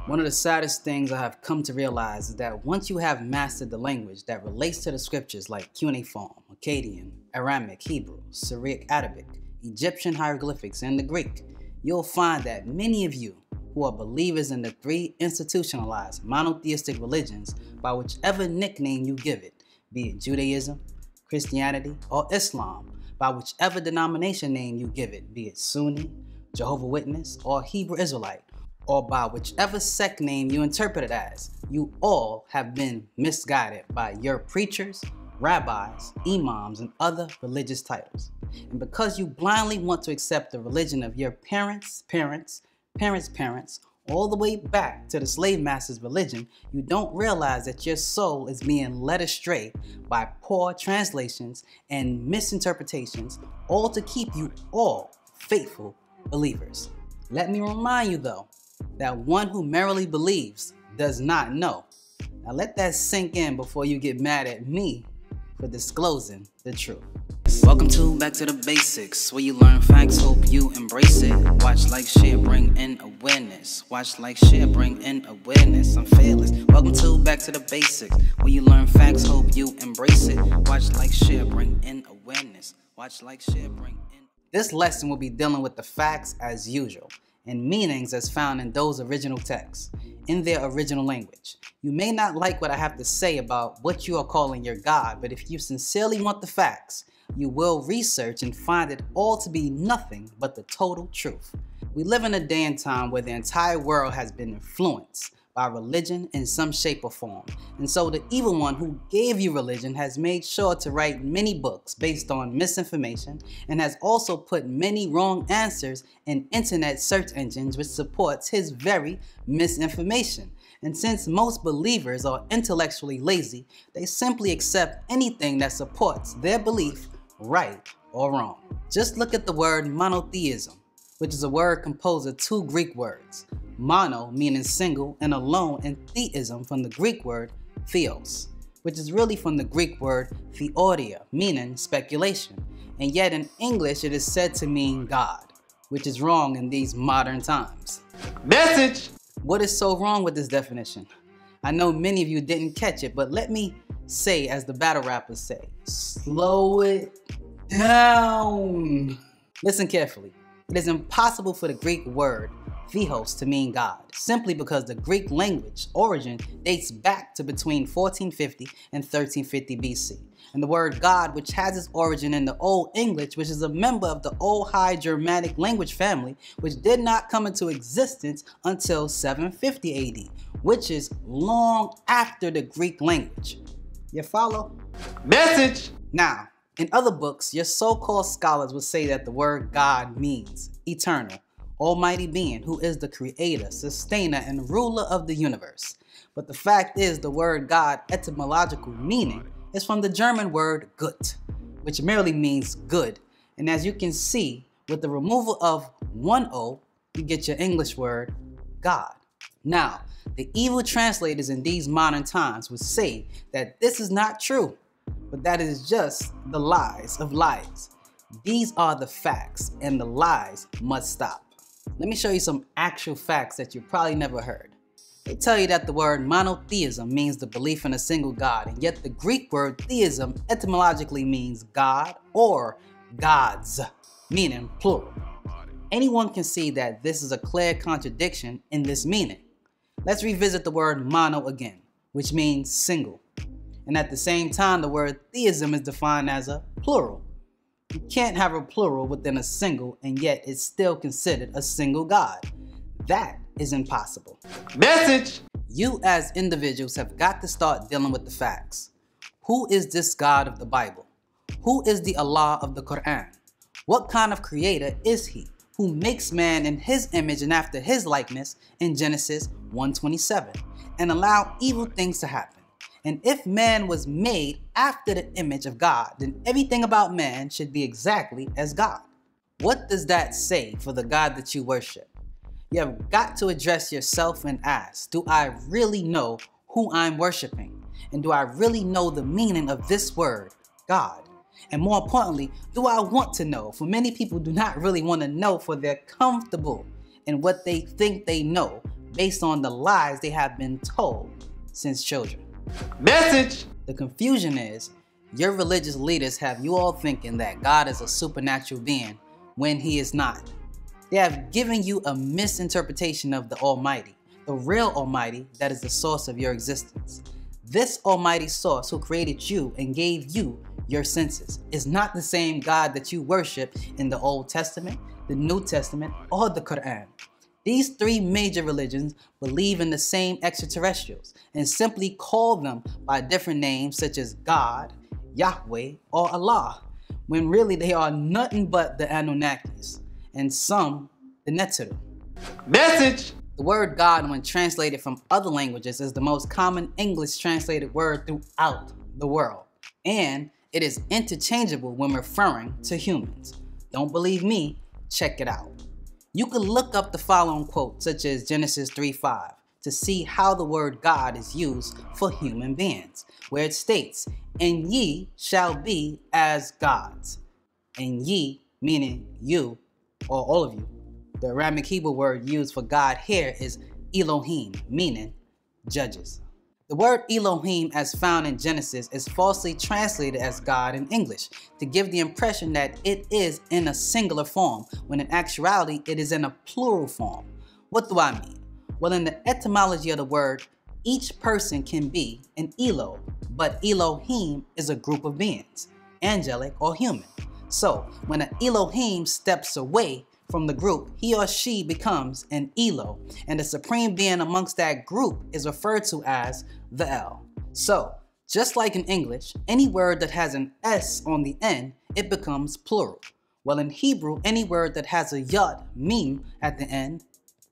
One of the saddest things I have come to realize is that once you have mastered the language that relates to the scriptures like cuneiform, Akkadian, Aramaic, Hebrew, Syriac, Arabic, Egyptian hieroglyphics, and the Greek, you'll find that many of you who are believers in the three institutionalized monotheistic religions by whichever nickname you give it, be it Judaism, Christianity, or Islam, by whichever denomination name you give it, be it Sunni, Jehovah's Witness, or Hebrew Israelite, or by whichever sect name you interpret it as, you all have been misguided by your preachers, rabbis, imams, and other religious titles. And because you blindly want to accept the religion of your parents, all the way back to the slave master's religion, you don't realize that your soul is being led astray by poor translations and misinterpretations, all to keep you all faithful believers. Let me remind you though, that one who merely believes does not know. Now let that sink in before you get mad at me for disclosing the truth. Welcome to Back to the Basics, where you learn facts, hope you embrace it. Watch, like, share, bring in awareness. Watch, like, share, bring in awareness. I'm fearless. Welcome to Back to the Basics, where you learn facts, hope you embrace it. Watch, like, share, bring in awareness. Watch, like, share, bring in. This lesson will be dealing with the facts as usual, and meanings as found in those original texts, in their original language. You may not like what I have to say about what you are calling your God, but if you sincerely want the facts, you will research and find it all to be nothing but the total truth. We live in a day and time where the entire world has been influenced by religion in some shape or form. And so the evil one who gave you religion has made sure to write many books based on misinformation and has also put many wrong answers in internet search engines which supports his very misinformation. And since most believers are intellectually lazy, they simply accept anything that supports their belief, right or wrong. Just look at the word monotheism, which is a word composed of two Greek words. Mono meaning single and alone, and theism from the Greek word theos, which is really from the Greek word theoria, meaning speculation. And yet in English it is said to mean God, which is wrong in these modern times. Message! What is so wrong with this definition? I know many of you didn't catch it, but let me say, as the battle rappers say, slow it down. Listen carefully. It is impossible for the Greek word theos to mean God, simply because the Greek language origin dates back to between 1450 and 1350 BC. And the word God, which has its origin in the Old English, which is a member of the Old High Germanic language family, which did not come into existence until 750 AD, which is long after the Greek language. You follow? Message! Now, in other books, your so-called scholars will say that the word God means eternal, almighty being who is the creator, sustainer, and ruler of the universe. But the fact is, the word God etymological meaning is from the German word gut, which merely means good. And as you can see, with the removal of one O, you get your English word God. Now, the evil translators in these modern times would say that this is not true, but that is just the lies of lies. These are the facts, and the lies must stop. Let me show you some actual facts that you probably never heard. They tell you that the word monotheism means the belief in a single God, and yet the Greek word theism etymologically means God or gods, meaning plural. Anyone can see that this is a clear contradiction in this meaning. Let's revisit the word mono again, which means single. And at the same time, the word theism is defined as a plural. You can't have a plural within a single, and yet it's still considered a single God. That is impossible. Message! You as individuals have got to start dealing with the facts. Who is this God of the Bible? Who is the Allah of the Quran? What kind of creator is he who makes man in his image and after his likeness in Genesis 1:27 and allow evil things to happen? And if man was made after the image of God, then everything about man should be exactly as God. What does that say for the God that you worship? You have got to address yourself and ask, do I really know who I'm worshiping? And do I really know the meaning of this word, God? And more importantly, do I want to know? For many people do not really want to know, for they're comfortable in what they think they know based on the lies they have been told since children. Message! The confusion is, your religious leaders have you all thinking that God is a supernatural being when He is not. They have given you a misinterpretation of the Almighty, the real Almighty that is the source of your existence. This Almighty source who created you and gave you your senses is not the same God that you worship in the Old Testament, the New Testament, or the Quran. These three major religions believe in the same extraterrestrials and simply call them by different names such as God, Yahweh, or Allah, when really they are nothing but the Anunnakis, and some the Neteru. Message! The word God, when translated from other languages, is the most common English translated word throughout the world, and it is interchangeable when referring to humans. Don't believe me? Check it out. You can look up the following quote, such as Genesis 3:5, to see how the word God is used for human beings, where it states, "And ye shall be as gods." And ye, meaning you, or all of you. The Aramaic Hebrew word used for God here is Elohim, meaning judges. The word Elohim, as found in Genesis, is falsely translated as God in English to give the impression that it is in a singular form, when in actuality it is in a plural form. What do I mean? Well, in the etymology of the word, each person can be an Elo, but Elohim is a group of beings, angelic or human. So when an Elohim steps away from the group, he or she becomes an Elo, and the supreme being amongst that group is referred to as the El. So, just like in English, any word that has an S on the end, it becomes plural. Well, in Hebrew, any word that has a yod, mim, at the end,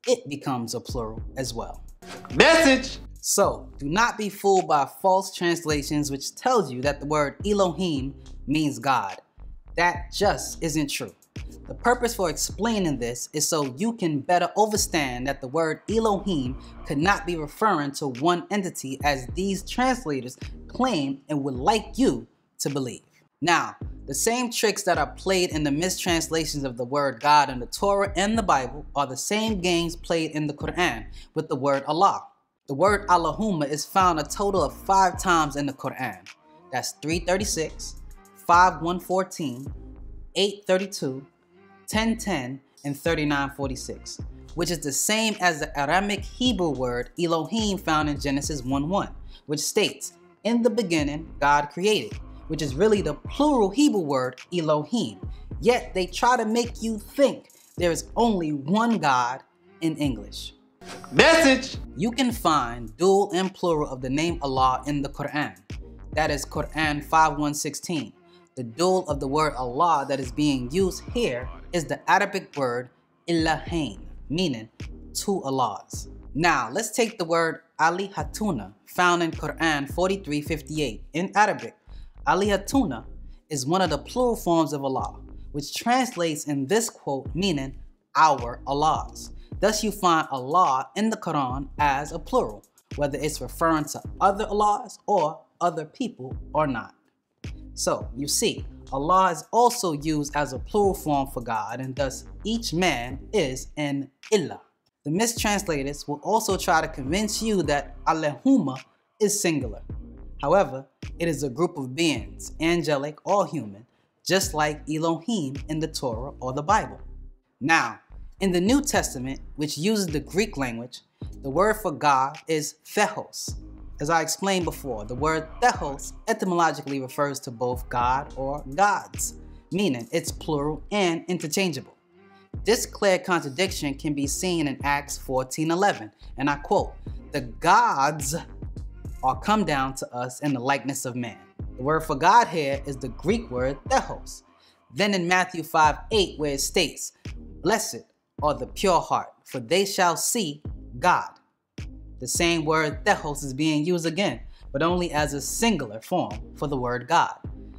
it becomes a plural as well. Message! So, do not be fooled by false translations which tells you that the word Elohim means God. That just isn't true. The purpose for explaining this is so you can better understand that the word Elohim could not be referring to one entity as these translators claim and would like you to believe. Now, the same tricks that are played in the mistranslations of the word God in the Torah and the Bible are the same games played in the Quran with the word Allah. The word Allahumma is found a total of 5 times in the Quran. That's 336, 5114, 832, 1010, and 3946, which is the same as the Aramaic Hebrew word Elohim found in Genesis 1:1, which states, "In the beginning, God created," which is really the plural Hebrew word Elohim. Yet they try to make you think there is only one God in English. Message! You can find dual and plural of the name Allah in the Quran. That is Quran 5:116. The dual of the word Allah that is being used here is the Arabic word Ilahain, meaning two Allahs. Now, let's take the word Alihatuna, found in Quran 43:58. In Arabic, Alihatuna is one of the plural forms of Allah, which translates in this quote meaning our Allahs. Thus, you find Allah in the Quran as a plural, whether it's referring to other Allahs or other people or not. So, you see, Allah is also used as a plural form for God, and thus each man is an Ilah. The mistranslators will also try to convince you that Allahumma is singular. However, it is a group of beings, angelic or human, just like Elohim in the Torah or the Bible. Now, in the New Testament, which uses the Greek language, the word for God is Theos. As I explained before, the word Theos etymologically refers to both God or gods, meaning it's plural and interchangeable. This clear contradiction can be seen in Acts 14:11, and I quote, "The gods are come down to us in the likeness of man." The word for God here is the Greek word Theos. Then in Matthew 5:8, where it states, "Blessed are the pure heart, for they shall see God." The same word Theos is being used again, but only as a singular form for the word God.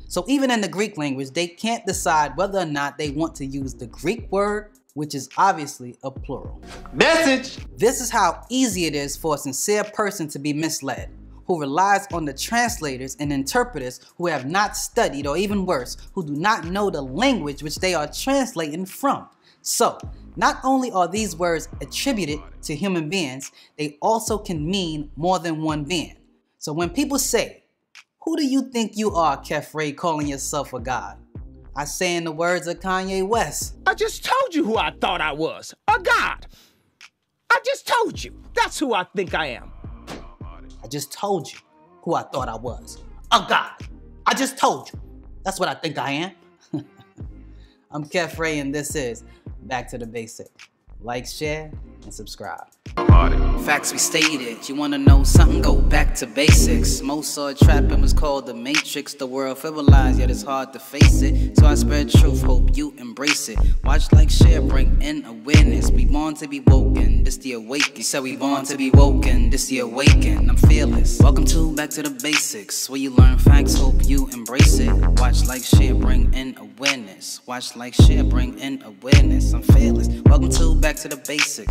So even in the Greek language, they can't decide whether or not they want to use the Greek word, which is obviously a plural. Message! This is how easy it is for a sincere person to be misled, who relies on the translators and interpreters who have not studied, or even worse, who do not know the language which they are translating from. So, Not only are these words attributed to human beings, they also can mean more than one being. So when people say, "Who do you think you are, Kefre, calling yourself a god?" I say in the words of Kanye West, I just told you who I thought I was, a god. I just told you, that's who I think I am. I just told you who I thought I was, a god. I just told you. That's what I think I am. I'm Kefre, and this is Back to the Basic. Like, share, and subscribe. Facts we stated. You wanna know something? Go back to basics. Most saw a trap and was called the Matrix. The world frivolized, yet it's hard to face it. So I spread truth, hope you embrace it. Watch, like, share, bring in awareness. We born to be woken, this the awakening. Said we born to be woken, this the awakening. I'm fearless. Welcome to Back to the Basics, where you learn facts, hope you embrace it. Watch, like, share, bring in awareness. Watch, like, share, bring in awareness. I'm fearless. Welcome to Back to the Basics.